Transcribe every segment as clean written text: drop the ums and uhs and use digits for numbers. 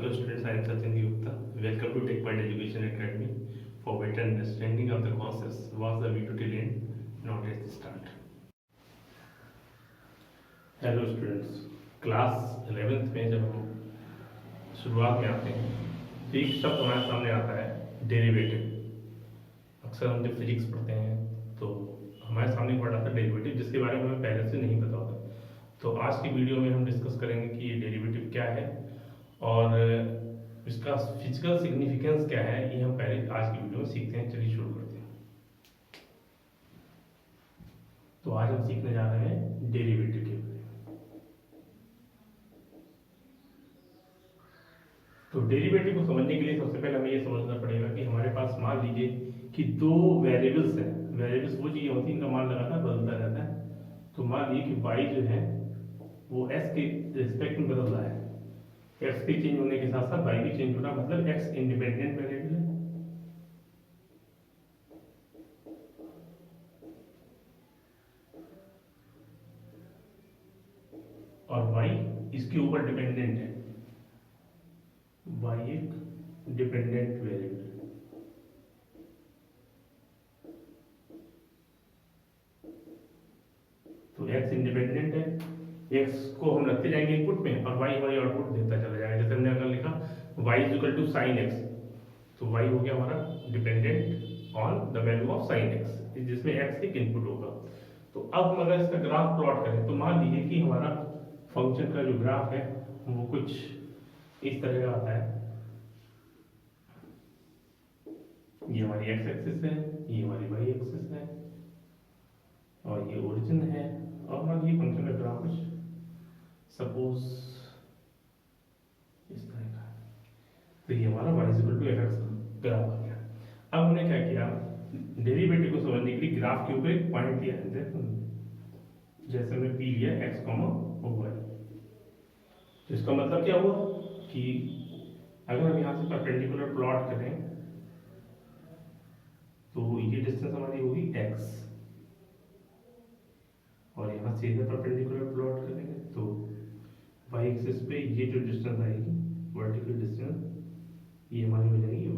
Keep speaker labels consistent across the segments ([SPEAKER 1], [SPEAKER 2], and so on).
[SPEAKER 1] Hello students, I am Satyan Gupta. Welcome to TechPoint Education Academy. For better understanding of the concepts, watch the video till end. Now let's start. Hello students, class 11th में जब हम शुरुआत में आते हैं तो एक शब्द हमारे सामने आता है डेरिवेटिव। अक्सर हम जब फिजिक्स पढ़ते हैं तो हमारे सामने वर्ड आता है डेरिवेटिव, जिसके बारे में हमें पहले से नहीं पता होता। तो आज की वीडियो में हम डिस्कस करेंगे कि ये डेरिवेटिव क्या है और इसका फिजिकल सिग्निफिकेंस क्या है। ये हम पहले आज की वीडियो में सीखते हैं। चलिए शुरू करते हैं। तो आज हम सीखने जा रहे हैं डेरिवेटिव के बारे में। तो डेरिवेटिव को समझने के लिए सबसे पहले हमें ये समझना पड़ेगा कि हमारे पास मान लीजिए कि दो वेरिएबल्स हैं। वेरिएबल्स वो चीज़ें होती हैं इनका मान लगातार बदलता रहता है। तो मान लीजिए कि y जो है वो s के रिस्पेक्ट में बदल रहा है। x के चेंज होने के साथ साथ y भी चेंज हो रहा है, मतलब x इंडिपेंडेंट वेरिएबल है और y इसके ऊपर डिपेंडेंट है। y एक डिपेंडेंट वेरिएबल है। तो x इंडिपेंडेंट है, x को हम रखते जाएंगे इनपुट में और y हमारी आउटपुट देता चला जाएगा। जैसे हमने अगर लिखा y is equal to sine x, तो y हो गया हमारा dependent on the value of sine x, जिसमें x एक इनपुट होगा। तो अब हम अगर इसका ग्राफ प्लॉट करें तो मान लीजिए कि हमारा फंक्शन का जो ग्राफ है वो कुछ इस तरह का आता है। ये हमारी x एक्सिस है, ये हमारी y एक्सिस है और ये ओरिजिन है। और मान लीजिए फंक्शन का ग्राफ कुछ सपोज इस तरह का है। तो ये हमारा y इक्वल टू fx का ग्राफ आ गया। अब हमने क्या किया, डेरिवेटिव को समझने के लिए ग्राफ के ऊपर एक पॉइंट लिया है। जैसे हमने p लिया x, y। तो इसका मतलब क्या हुआ कि अगर हम यहाँ से परपेंडिकुलर प्लॉट करें तो ये डिस्टेंस हमारी होगी x, और यहाँ से इधर परपेंडिकुलर प्लॉट करेंगे तो y एक्सिस पे ये जो डिस्टेंस आएगी वर्टिकल डिस्टेंस, ये हमारी हो जाएगी y।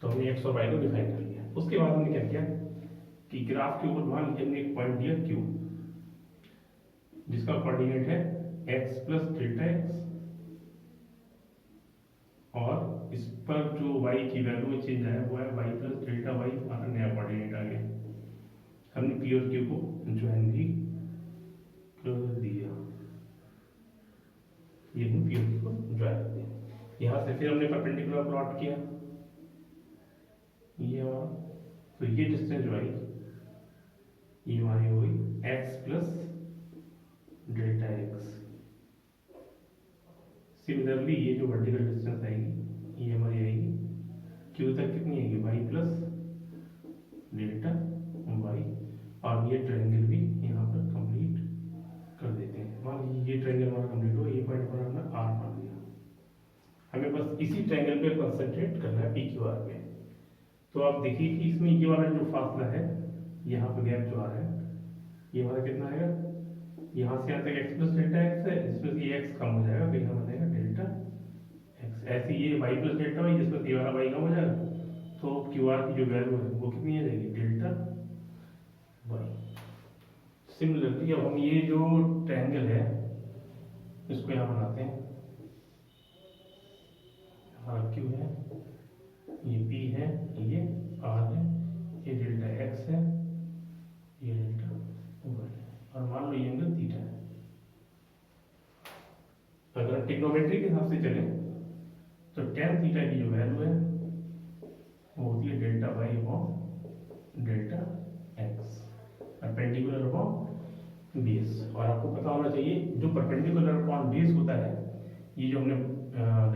[SPEAKER 1] तो हमने x और y को डिफाइन कर लिया। उसके बाद हमने क्या किया कि ग्राफ के ऊपर मान लीजिए हमने एक पॉइंट दिया q, जिसका कोऑर्डिनेट है x प्लस डेल्टा x, और इस पर जो y की वैल्यू में चेंज आया वो है y प्लस डेल्टा y, हमारा नया कोऑर्डिनेट आ गया। हमने p और q को ज्वाइन भी कर दिया। ये हम p और q को ज्वाइन कर दिया। यहाँ से फिर हमने परपेंडिकुलर प्लॉट किया, ये हमारा, तो ये डिस्टेंस y ये हमारी हो गई x plus delta x। Similarly ये जो वर्टिकल डिस्टेंस आएगी ये हमारी आएगी q तक, कितनी आएगी y प्लस डेल्टा y। और ये ट्रायंगल भी यहाँ पर कंप्लीट कर देते हैं। मान लीजिए ये ट्रायंगल हमारा कंप्लीट हुआ, ये पॉइंट पर हमने r मान लिया। हमें बस इसी ट्रायंगल पे कंसंट्रेट करना है PQR पे। तो आप देखिए कि इसमें ये वाला जो फासला है, यहाँ पर गैप जो आ रहा है, ये हमारा कितना आएगा, यहाँ से यहाँ तक x प्लस डेल्टा x है, जिसमें से ये x कम हो जाएगा तो यहाँ बनेगा डेल्टा x। ऐसे ये y प्लस डेल्टा y, जिसमें से ये वाला y कम हो जाएगा तो QR की जो वैल्यू है वो कितनी आ जाएगी, डेल्टा y। सिमिलरली अब हम ये जो ट्रायंगल है इसको यहाँ बनाते हैं। हमारा Q है, ये P है, ये R है, ये डेल्टा x है, ये डेल्टा y है, और मान लो ये एंगल थीटा है। अगर हम ट्रिग्नोमेट्री के हिसाब से चलें तो tan थीटा की जो वैल्यू है वो होती है delta y upon delta x, perpendicular upon base. और आपको पता होना चाहिए जो परपेंडिकुलर अपॉन बेस होता है, ये जो हमने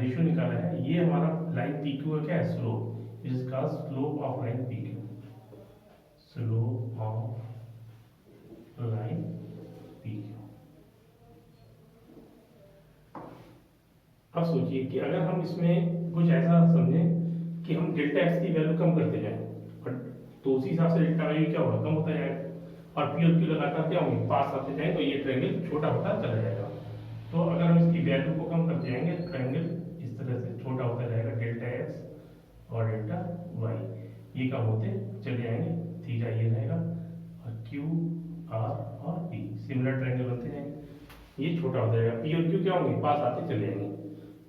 [SPEAKER 1] रेशियो निकाला है, ये हमारा लाइन PQ का क्या है, slope. Is called slope of line PQ, slope of line PQ। अब सोचिए कि अगर हम इसमें कुछ ऐसा समझें कि हम डेल्टा x की वैल्यू कम करते जाएं, तो उसी हिसाब से डेल्टा y क्या होगा, कम होता जाएगा, और p और q लगातार क्या होंगे, पास आते जाएं, तो ये ट्रायंगल छोटा होता चला जाएगा। तो अगर हम इसकी वैल्यू को कम करते जाएंगे, ट्रायंगल छोटा हो जाएगा, पी और क्यू क्या होंगे, पास आते चले जाएंगे।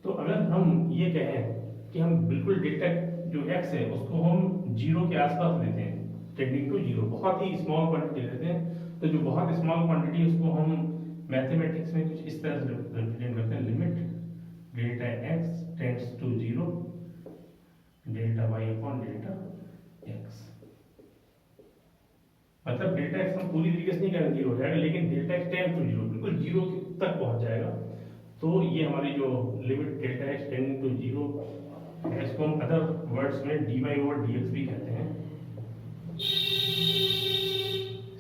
[SPEAKER 1] तो अगर हम ये कहें कि हम बिल्कुल डेल्टा जो एक्स है उसको हम जीरो के आसपास लेते हैं, टेंडिंग टू जीरो, बहुत ही स्मॉल क्वांटिटी लेते हैं, तो जो बहुत स्मॉल क्वांटिटी है उसको हम मैथमेटिक्स में कुछ इस तरह से रिप्रेजेंट करते हैं, limit delta x tends to zero delta y upon delta x. मतलब डेल्टा एक्स हम पूरी तरीके से नहीं करेंगे जीरो हो जाएगा, लेकिन delta x tends to zero बिल्कुल जीरो तक पहुंच जाएगा। तो ये हमारी जो limit delta x tending to zero, इसको हम अदर वर्ड्स में dy ओवर dx भी कहते हैं,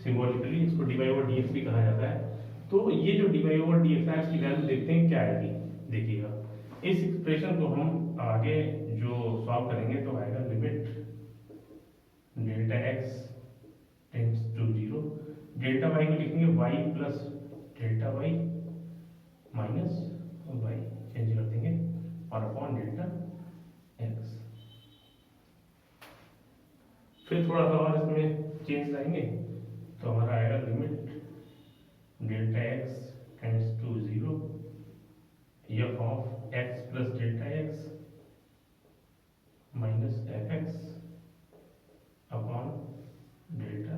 [SPEAKER 1] सिंबॉलिकली इसको dy ओवर dx भी कहा जाता है। तो ये जो dy ओवर dx है इसकी वैल्यू देखते हैं क्या आएगी। देखिएगा इस एक्सप्रेशन को हम आगे जो सॉल्व करेंगे तो आएगा limit delta x tends to zero, delta y को लिखेंगे y plus delta y minus y, change कर देंगे, और अपॉन डेल्टा एक्स। फिर थोड़ा सा और इसमें चेंज लाएंगे तो हमारा आएगा limit delta x tends to zero f of x plus delta x minus f x upon delta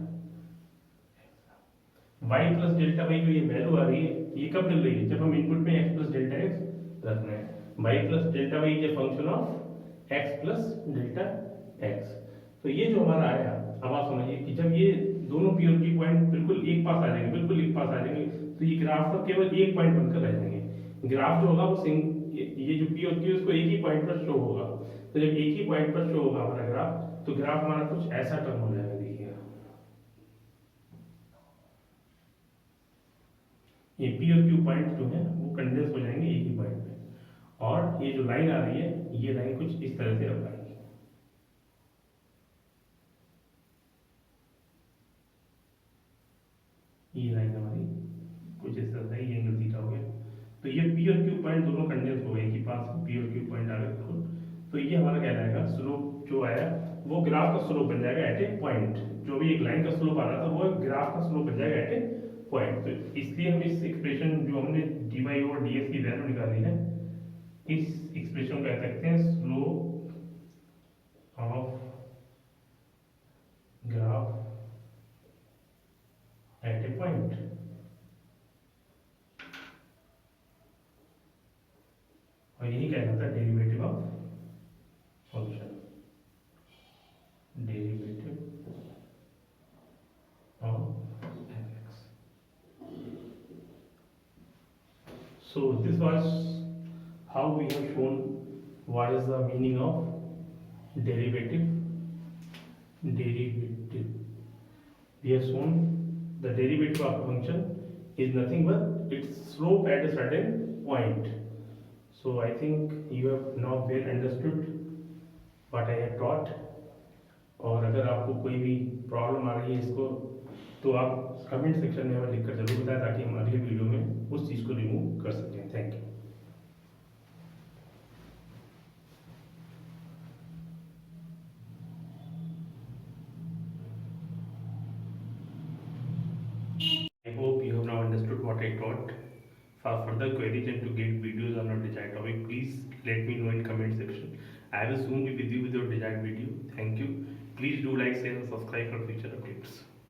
[SPEAKER 1] y plus delta y, जो ये वैल्यू आ रही है ये कब मिल रही है, जब हम इनपुट में एक्स प्लस डेल्टा एक्स रख रहे हैं। Y plus delta y is a function of x plus delta x. तो ये जो हमारा आया, अब आप समझिए कि जब ये दोनों पी और क्यू पॉइंट बिल्कुल एक पास आ जाएंगे, बिल्कुल एक पास आ जाएंगे, तो ये ग्राफ का केवल एक पॉइंट बनकर रह जाएंगे। ग्राफ जो होगा वो ये जो पी और क्यू उसको एक ही पॉइंट पर शो होगा। तो जब एक ही पॉइंट पर शो होगा हमारा ग्राफ, तो ग्राफ हमारा कुछ ऐसा टर्म हो जाएगा। देखिएगा ये पी और क्यू पॉइंट जो है वो कंडेंस हो जाएंगे एक ही पॉइंट पे, और ये जो लाइन आ रही है ये लाइन कुछ इस तरह से अब आएगी। ये लाइन हमारी कुछ इस तरह से, ये एंगल थीटा हो गया। तो ये पी और क्यू पॉइंट दोनों कंडेंस हो गए कि पास पी और क्यू पॉइंट आ गए बिल्कुल। तो ये हमारा क्या रहेगा, स्लोप जो आया वो ग्राफ का स्लोप बन जाएगा एट ए पॉइंट। जो भी एक लाइन का स्लोप आ रहा था वो ग्राफ का स्लोप बन जाएगा एट ए पॉइंट। तो इसलिए हम इस एक्सप्रेशन जो हमने dy ओवर dx की वैल्यू निकाली है, इस एक्सप्रेशन को कह सकते हैं slope of graph at A point. और यही क्या जाता है derivative of function, derivative of fx। So this was how we have shown what is the meaning of derivative. We have shown the derivative of a function is nothing but its slope at a certain point. So I think you have now well understood what I have taught. और अगर आपको कोई भी problem आ रही है इसको, तो आप कमेंट सेक्शन में हमें लिखकर जरूर बताएं, ताकि हम अगले वीडियो में उस चीज़ को रिमूव कर सकें। Thank you. I hope you have now understood what I taught. For further queries and to get videos on your desired topic, please let me know in comment section. I will soon be with you with your desired video. Thank you. Please do like, share, and subscribe for future updates.